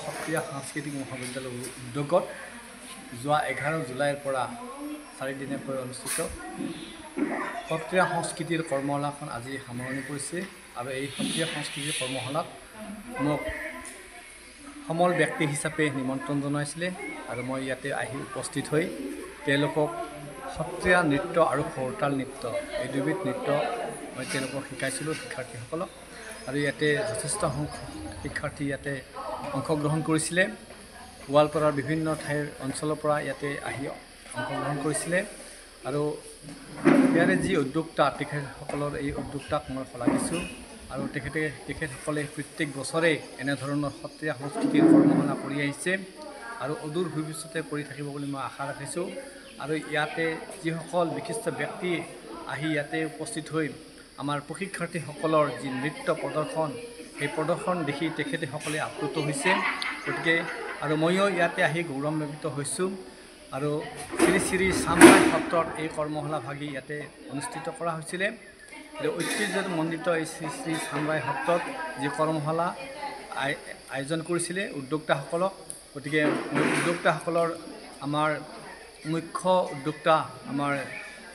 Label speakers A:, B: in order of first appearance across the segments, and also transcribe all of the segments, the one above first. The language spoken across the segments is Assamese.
A: সত্ৰীয়া সাংস্কৃতিক মহাবিদ্যালয়ৰ উদ্যোগত যোৱা 11 জুলাইৰ পৰা 4 দিনকৈ অনুষ্ঠিত সত্ৰীয়া সংস্কৃতিৰ কৰ্মশালাখন আজি সামৰণি পৰিছে আৰু এই সত্ৰীয়া সংস্কৃতিৰ কৰ্মশালাত মোক সমল ব্যক্তি হিচাপে নিমন্ত্ৰণ জনাইছিলে আৰু মই ইয়াতে আহি উপস্থিত হৈ তেওঁলোকক সত্ৰীয়া নৃত্য আৰু খৰতাল নৃত্য এই দুবিধ নৃত্য মই তেওঁলোকক শিকাইছিলোঁ শিক্ষাৰ্থীসকলক আৰু ইয়াতে যথেষ্ট সংখ্যক শিক্ষাৰ্থী ইয়াতে অংশগ্ৰহণ কৰিছিলে গোৱালপাৰাৰ বিভিন্ন ঠাইৰ অঞ্চলৰ পৰা ইয়াতে আহি অংশগ্ৰহণ কৰিছিলে আৰু ইয়াৰে যি উদ্যোক্তা তেখেতসকলৰ এই উদ্যোক্তাক মই শলাগিছোঁ আৰু তেখেতসকলে প্ৰত্যেক বছৰে এনেধৰণৰ সত্ৰীয়া সংস্কৃতিৰ কৰ্মশালা কৰি আহিছে আৰু অদূৰ ভৱিষ্যতে কৰি থাকিব বুলি মই আশা ৰাখিছোঁ আৰু ইয়াতে যিসকল বিশিষ্ট ব্যক্তি আহি ইয়াতে উপস্থিত হৈ আমাৰ প্ৰশিক্ষাৰ্থীসকলৰ যি নৃত্য প্ৰদৰ্শন সেই প্ৰদৰ্শন দেখি তেখেতসকলে আপ্লুত হৈছে গতিকে আৰু ময়ো ইয়াতে আহি গৌৰৱান্বিত হৈছোঁ আৰু শ্ৰী শ্ৰী চামৰাই সত্ৰত এই কৰ্মশালা ভাগি ইয়াতে অনুষ্ঠিত কৰা হৈছিলে ঐতিহ্যমণ্ডিত এই শ্ৰী শ্ৰী চামৰাই সত্ৰত যি কৰ্মশালা আয়োজন কৰিছিলে উদ্যোক্তাসকলক গতিকে উদ্যোক্তাসকলৰ আমাৰ মুখ্য উদ্যোক্তা আমাৰ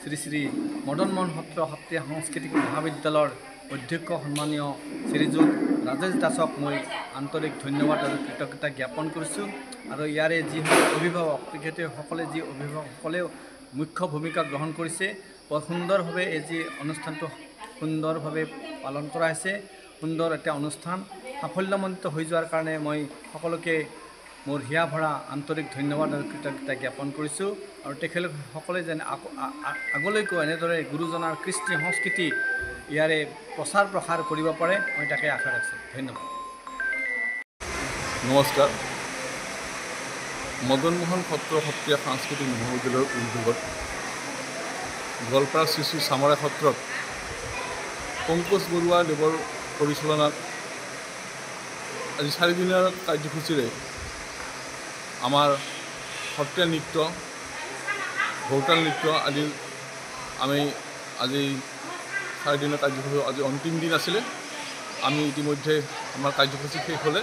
A: শ্ৰী শ্ৰী মদন মোহন সত্ৰ সত্ৰীয়া সাংস্কৃতিক মহাবিদ্যালয়ৰ অধ্যক্ষ সন্মানীয় শ্ৰীযুত ৰাজেশ দাসক মই আন্তৰিক ধন্যবাদ আৰু কৃতজ্ঞতা জ্ঞাপন কৰিছোঁ আৰু ইয়াৰে যিসকল অভিভাৱক তেখেতসকলে যি অভিভাৱকসকলেও মুখ্য ভূমিকা গ্ৰহণ কৰিছে বৰ সুন্দৰভাৱে এই যি অনুষ্ঠানটো সুন্দৰভাৱে পালন কৰা হৈছে সুন্দৰ এটা অনুষ্ঠান সাফল্যমণ্ডিত হৈ যোৱাৰ কাৰণে মই সকলোকে মোৰ হিয়া ভৰা আন্তৰিক ধন্যবাদ আৰু কৃতজ্ঞতা জ্ঞাপন কৰিছোঁ আৰু তেখেতসকলে যেন আগলৈকো এনেদৰে গুৰুজনাৰ কৃষ্টি সংস্কৃতি ইয়াৰে প্ৰচাৰ প্ৰসাৰ কৰিব পাৰে মই তাকে আশা ৰাখিছোঁ ধন্যবাদ
B: নমস্কাৰ মদন মোহন সত্ৰ সত্ৰীয়া সাংস্কৃতিক মহাবিদ্যালয়ৰ উদ্যোগত গোৱালপাৰা শ্ৰী শ্ৰী চামৰাই সত্ৰত পংকজ বৰুৱা দেৱৰ পৰিচালনাত আজি 4 দিনৰ কাৰ্যসূচীৰে আমাৰ সত্ৰীয়া নৃত্য খৰতাল নৃত্য আদি আমি আজি 4 দিনৰ কাৰ্যসূচী আজি অন্তিম দিন আছিলে আমি ইতিমধ্যে আমাৰ কাৰ্যসূচী শেষ হ'লে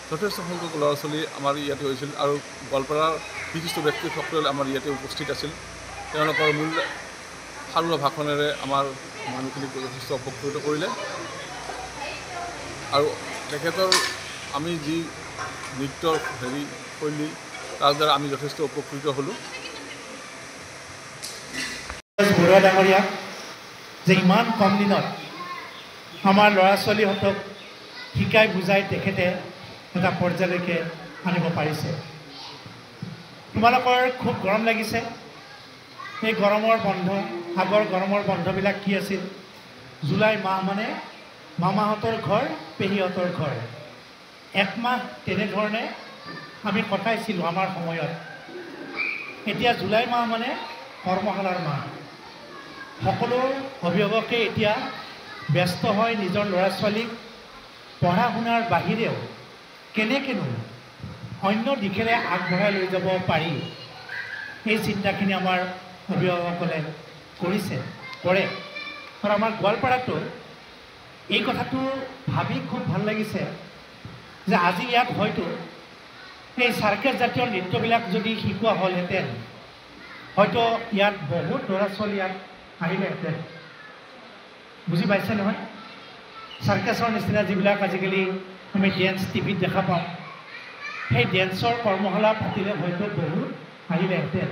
B: যথেষ্ট সংখ্যক ল'ৰা ছোৱালী আমাৰ ইয়াতে হৈছিল আৰু গোৱালপাৰাৰ বিশিষ্ট ব্যক্তিসকলে আমাৰ ইয়াতে উপস্থিত আছিল তেওঁলোকৰ মূল সাৰুৱা ভাষণেৰে আমাৰ মানুহখিনিক যথেষ্ট উপকৃত কৰিলে আৰু তেখেতৰ আমি যি নৃত্যৰ শৈলী তাৰ দ্বাৰা আমি যথেষ্ট উপকৃত হ'লোঁ
C: বৰুৱা ডাঙৰীয়া যে ইমান কম দিনত আমাৰ ল'ৰা ছোৱালীহঁতক শিকাই বুজাই তেখেতে এটা পৰ্যায়লৈকে আনিব পাৰিছে তোমালোকৰ খুব গৰম লাগিছে এই গৰমৰ বন্ধ আগৰ গৰমৰ বন্ধবিলাক কি আছিল জুলাই মাহ মানে মামাহঁতৰ ঘৰ পেহীহঁতৰ ঘৰ একমাহ তেনেধৰণে আমি কটাইছিলোঁ আমাৰ সময়ত এতিয়া জুলাই মাহ মানে কৰ্মশালাৰ মাহ সকলো অভিভাৱকে এতিয়া ব্যস্ত হয় নিজৰ ল'ৰা ছোৱালীক পঢ়া শুনাৰ বাহিৰেও কেনেকৈনো অন্য দিশেৰে আগবঢ়াই লৈ যাব পাৰি এই চিন্তাখিনি আমাৰ অভিভাৱকসকলে কৰে আৰু আমাৰ গোৱালপাৰাতো এই কথাটো ভাবি খুব ভাল লাগিছে যে আজি ইয়াত হয়তো এই চাৰ্কাছ জাতীয় নৃত্যবিলাক যদি শিকোৱা হ'লহেঁতেন হয়তো ইয়াত বহুত ল'ৰা ছোৱালী ইয়াত আহিলেহেঁতেন বুজি পাইছে নহয় চাৰ্কাছৰ নিচিনা যিবিলাক আজিকালি আমি ডেন্স টিভিত দেখা পাওঁ সেই ডেন্সৰ কৰ্মশালা পাতিলে হয়তো বহুত আহিলেহেঁতেন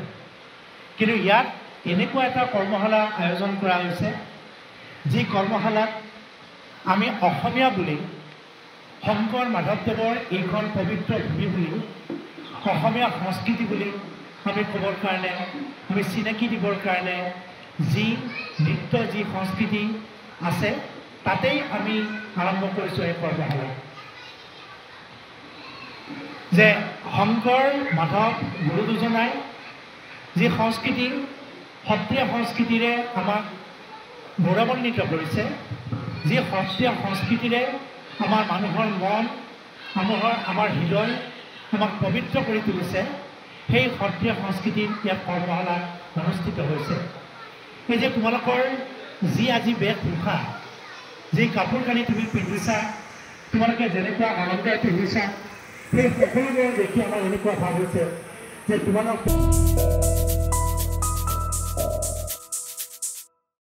C: কিন্তু ইয়াত এনেকুৱা এটা কৰ্মশালা আয়োজন কৰা হৈছে যি কৰ্মশালাত আমি অসমীয়া বুলি শংকৰ মাধৱদেৱৰ এইখন পবিত্ৰ ভূমি বুলি অসমীয়া সংস্কৃতি বুলি আমি ক'বৰ কাৰণে আমি চিনাকি দিবৰ কাৰণে যি নৃত্য যি সংস্কৃতি আছে তাতেই আমি আৰম্ভ কৰিছোঁ এই কৰ্মশালা যে শংকৰ মাধৱ গুৰু দুজনাই যি সংস্কৃতি সত্ৰীয়া সংস্কৃতিৰে আমাক গৌৰৱান্বিত কৰিছে যি সত্ৰীয়া সংস্কৃতিৰে আমাৰ মানুহৰ মন আমাৰ হৃদয় আমাক পবিত্ৰ কৰি তুলিছে সেই সত্ৰীয়া সংস্কৃতিত ইয়াত কৰ্মশালা অনুষ্ঠিত হৈছে এই যে তোমালোকৰ যি আজি বেশভূষা যি কাপোৰ কানি তুমি পিন্ধিছা তোমালোকে যেনেকুৱা আনন্দ পিন্ধিছা সেই সকলোবোৰ দেখি আমাৰ এনেকুৱা ভাৱ হৈছে যে তোমালোক